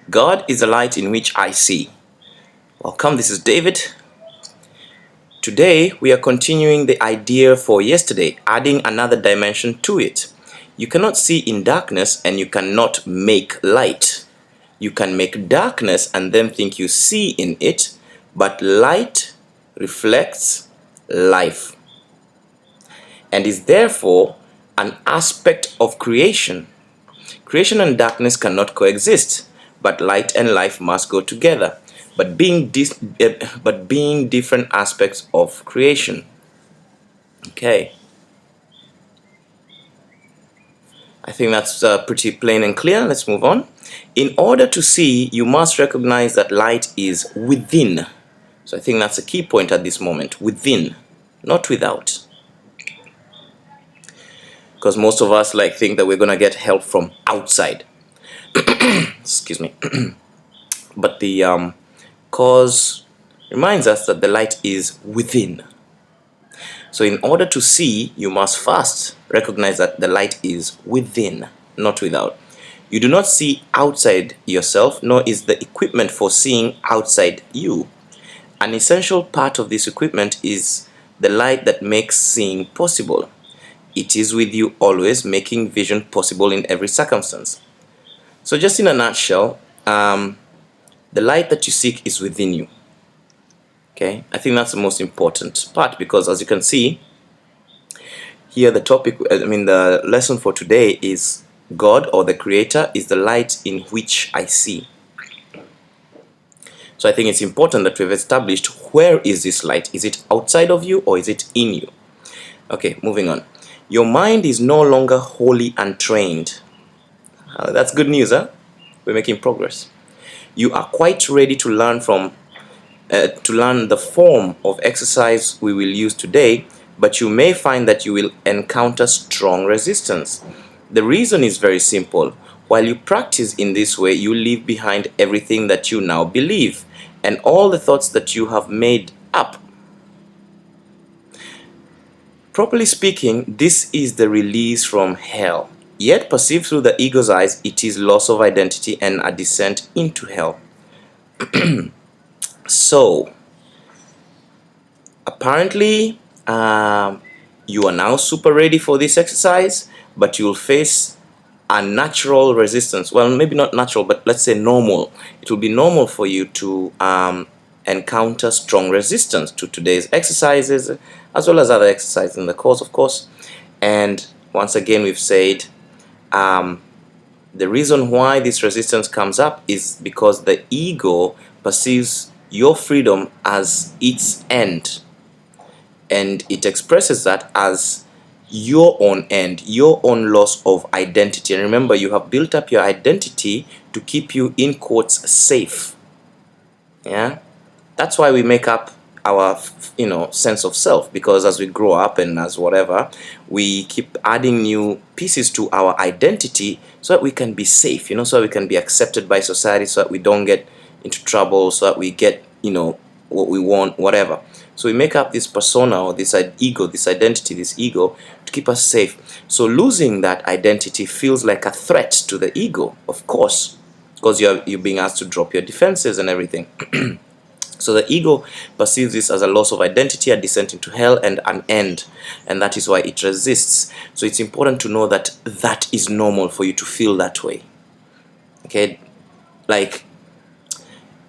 God is the light in which I see. Welcome, this is David. Today we are continuing the idea for yesterday, adding another dimension to it. You cannot see in darkness and you cannot make light. You can make darkness and then think you see in it, but light reflects life and is therefore an aspect of creation. Creation and darkness cannot coexist, but light and life must go together, but being different aspects of creation. Okay, I think that's pretty plain and clear. Let's move on. In order to see, you must recognize that light is within. So I think that's a key point at this moment. Within, not without. Because most of us think that we're gonna get help from outside. Excuse me. But the cause reminds us that the light is within. So in order to see, you must first recognize that the light is within, not without. You do not see outside yourself, nor is the equipment for seeing outside you. An essential part of this equipment is the light that makes seeing possible. It is with you always, making vision possible in every circumstance. So just in a nutshell, the light that you seek is within you. Okay, I think that's the most important part, because as you can see here, the lesson for today is God, or the Creator, is the light in which I see. So I think it's important that we've established, where is this light? Is it outside of you or is it in you? Okay, moving on. Your mind is no longer wholly untrained. That's good news, huh? We're making progress. You are quite ready to learn the form of exercise we will use today, but you may find that you will encounter strong resistance. The reason is very simple. While you practice in this way, you leave behind everything that you now believe and all the thoughts that you have made up. Properly speaking, this is the release from hell. Yet perceived through the ego's eyes, it is loss of identity and a descent into hell. So, apparently, you are now super ready for this exercise, but you'll face a natural resistance. Well, maybe not natural, but let's say normal. It will be normal for you to encounter strong resistance to today's exercises, as well as other exercises in the course, of course. And once again, we've said the reason why this resistance comes up is because the ego perceives your freedom as its end, and it expresses that as your own end, your own loss of identity. And remember, you have built up your identity to keep you, in quotes, safe. Yeah, that's why we make up our sense of self, because as we grow up and as whatever, we keep adding new pieces to our identity so that we can be safe, so we can be accepted by society, so that we don't get into trouble, so that we get what we want, whatever. So we make up this persona, or this ego, this identity, this ego, to keep us safe. So losing that identity feels like a threat to the ego, of course, because you're being asked to drop your defenses and everything. So the ego perceives this as a loss of identity, a descent into hell, and an end, and that is why it resists. So it's important to know that that is normal for you to feel that way. Okay,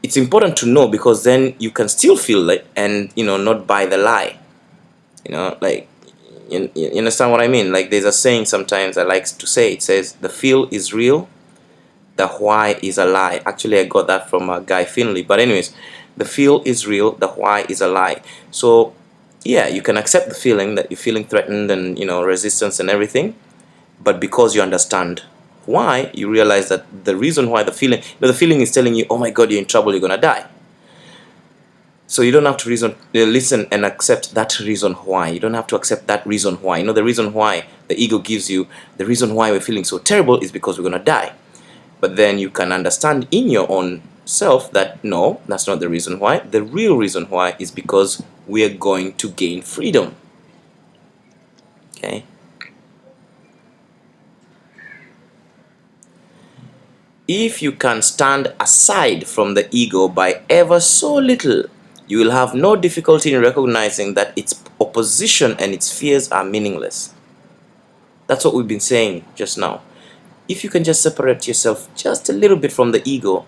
it's important to know, because then you can still feel it and not buy the lie. You understand what I mean? There's a saying sometimes I like to say. It says, the feel is real, the why is a lie. Actually, I got that from Guy Finley. But anyways, the feel is real, the why is a lie. So yeah, you can accept the feeling that you're feeling threatened and resistance and everything, but because you understand why, you realize that the reason why the feeling is telling you, oh my god, you're in trouble, you're gonna die. So you don't have to listen and accept that reason why. You don't have to accept that reason why. The reason why the ego gives you, the reason why we're feeling so terrible is because we're gonna die. But then you can understand in your own self that no, that's not the reason why. The real reason why is because we are going to gain freedom. Okay. If you can stand aside from the ego by ever so little, you will have no difficulty in recognizing that its opposition and its fears are meaningless. That's what we've been saying just now. If you can just separate yourself just a little bit from the ego,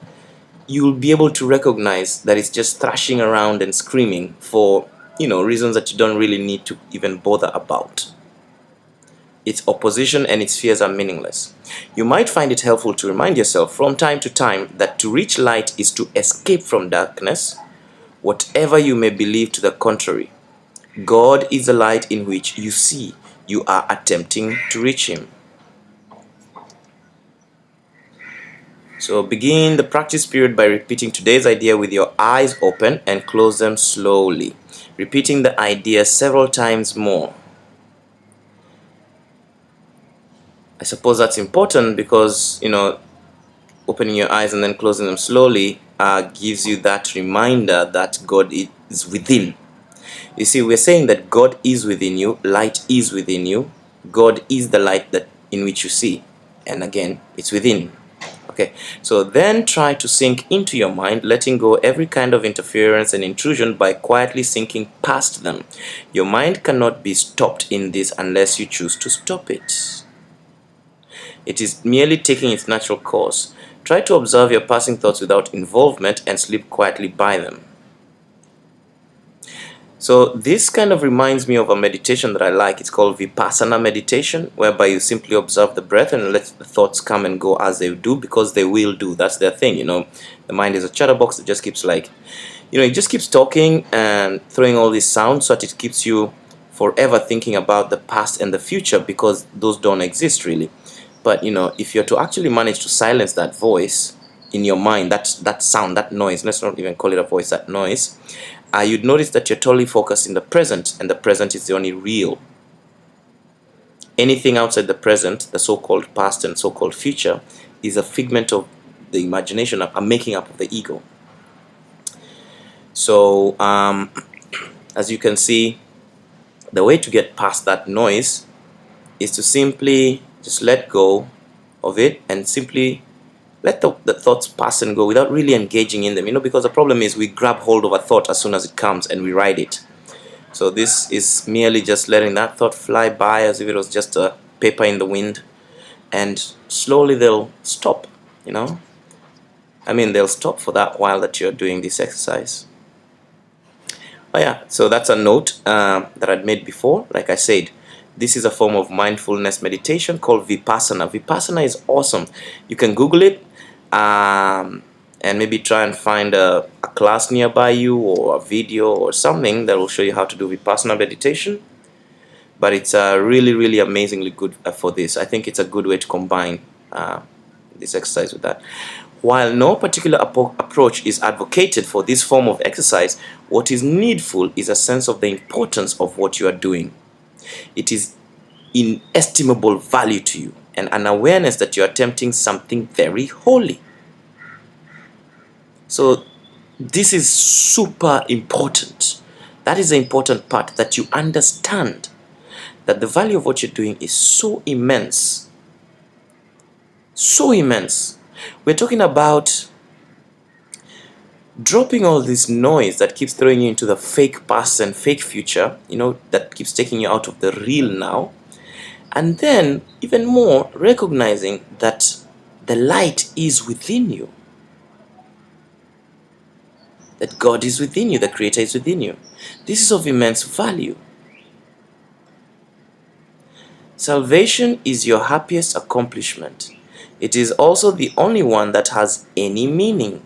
you'll be able to recognize that it's just thrashing around and screaming for, reasons that you don't really need to even bother about. Its opposition and its fears are meaningless. You might find it helpful to remind yourself from time to time that to reach light is to escape from darkness, whatever you may believe to the contrary. God is the light in which you see you are attempting to reach Him. So begin the practice period by repeating today's idea with your eyes open and close them slowly, repeating the idea several times more. I suppose that's important because, opening your eyes and then closing them slowly gives you that reminder that God is within. You see, we're saying that God is within you, light is within you, God is the light in which you see, and again, it's within. Okay, so then try to sink into your mind, letting go every kind of interference and intrusion by quietly sinking past them. Your mind cannot be stopped in this unless you choose to stop it. It is merely taking its natural course. Try to observe your passing thoughts without involvement and slip quietly by them. So this kind of reminds me of a meditation that I like. It's called Vipassana meditation, whereby you simply observe the breath and let the thoughts come and go as they do, because they will do. That's their thing, The mind is a chatterbox that just keeps it just keeps talking and throwing all these sounds so that it keeps you forever thinking about the past and the future, because those don't exist really. But if you're to actually manage to silence that voice in your mind, that sound, that noise, let's not even call it a voice, that noise, you'd notice that you're totally focused in the present, and the present is the only real. Anything outside the present, the so-called past and so-called future, is a figment of the imagination, a making up of the ego. So as you can see, the way to get past that noise is to simply just let go of it and simply let the thoughts pass and go without really engaging in them, because the problem is we grab hold of a thought as soon as it comes and we ride it. So this is merely just letting that thought fly by as if it was just a paper in the wind, and slowly they'll stop, they'll stop for that while that you're doing this exercise. Oh yeah, so that's a note that I'd made before. Like I said, this is a form of mindfulness meditation called Vipassana. Vipassana is awesome. You can Google it and maybe try and find a class nearby you or a video or something that will show you how to do Vipassana meditation. But it's really, really amazingly good for this. I think it's a good way to combine this exercise with that. While no particular approach is advocated for this form of exercise, what is needful is a sense of the importance of what you are doing. It is inestimable value to you, and an awareness that you are attempting something very holy. So this is super important. That is the important part, that you understand that the value of what you're doing is so immense. So immense. We're talking about dropping all this noise that keeps throwing you into the fake past and fake future, that keeps taking you out of the real now. And then, even more, recognizing that the light is within you. That God is within you, the Creator is within you. This is of immense value. Salvation is your happiest accomplishment. It is also the only one that has any meaning,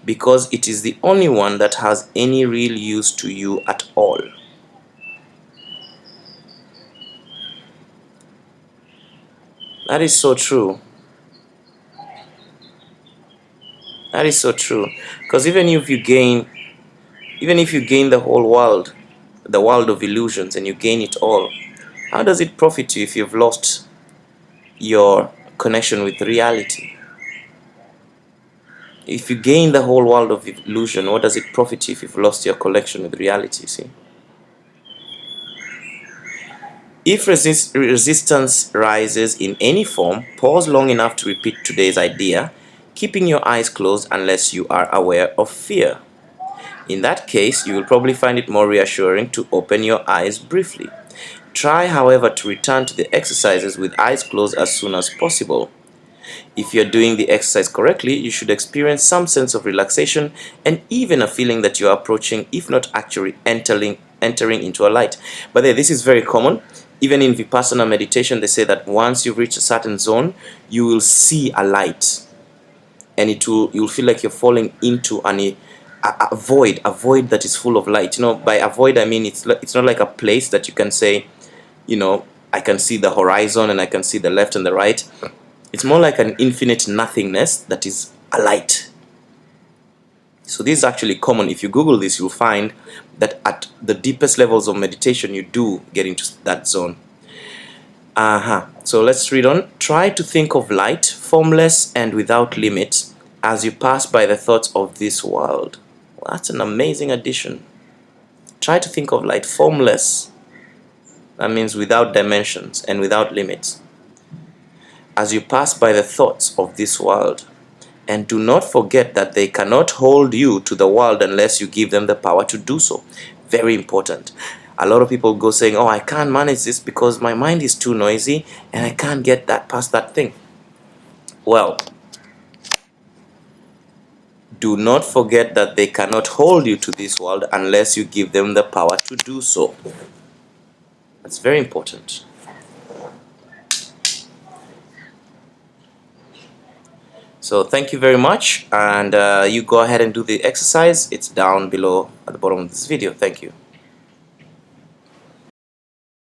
because it is the only one that has any real use to you at all. That is so true. That is so true. Because even if you gain the whole world, the world of illusions, and you gain it all, how does it profit you if you've lost your connection with reality? If you gain the whole world of illusion, what does it profit you if you've lost your connection with reality? See? If resistance rises in any form, pause long enough to repeat today's idea keeping your eyes closed unless you are aware of fear. In that case, you will probably find it more reassuring to open your eyes briefly. Try, however, to return to the exercises with eyes closed as soon as possible. If you're doing the exercise correctly, you should experience some sense of relaxation and even a feeling that you are approaching, if not actually entering into a light. But this is very common. Even in Vipassana meditation, they say that once you reach a certain zone, you will see a light, and you'll feel like you're falling into a void that is full of light. By a void I mean it's not like a place that you can say, I can see the horizon and I can see the left and the right. It's more like an infinite nothingness that is a light. So this is actually common. If you Google this, you'll find that at the deepest levels of meditation, you do get into that zone. So let's read on. Try to think of light, formless and without limits, as you pass by the thoughts of this world. Well, that's an amazing addition. Try to think of light, formless. That means without dimensions and without limits, as you pass by the thoughts of this world. And do not forget that they cannot hold you to the world unless you give them the power to do so. Very important. A lot of people go saying, oh, I can't manage this because my mind is too noisy and I can't get past that thing. Well, do not forget that they cannot hold you to this world unless you give them the power to do so. That's very important. So thank you very much, and you go ahead and do the exercise. It's down below at the bottom of this video. Thank you.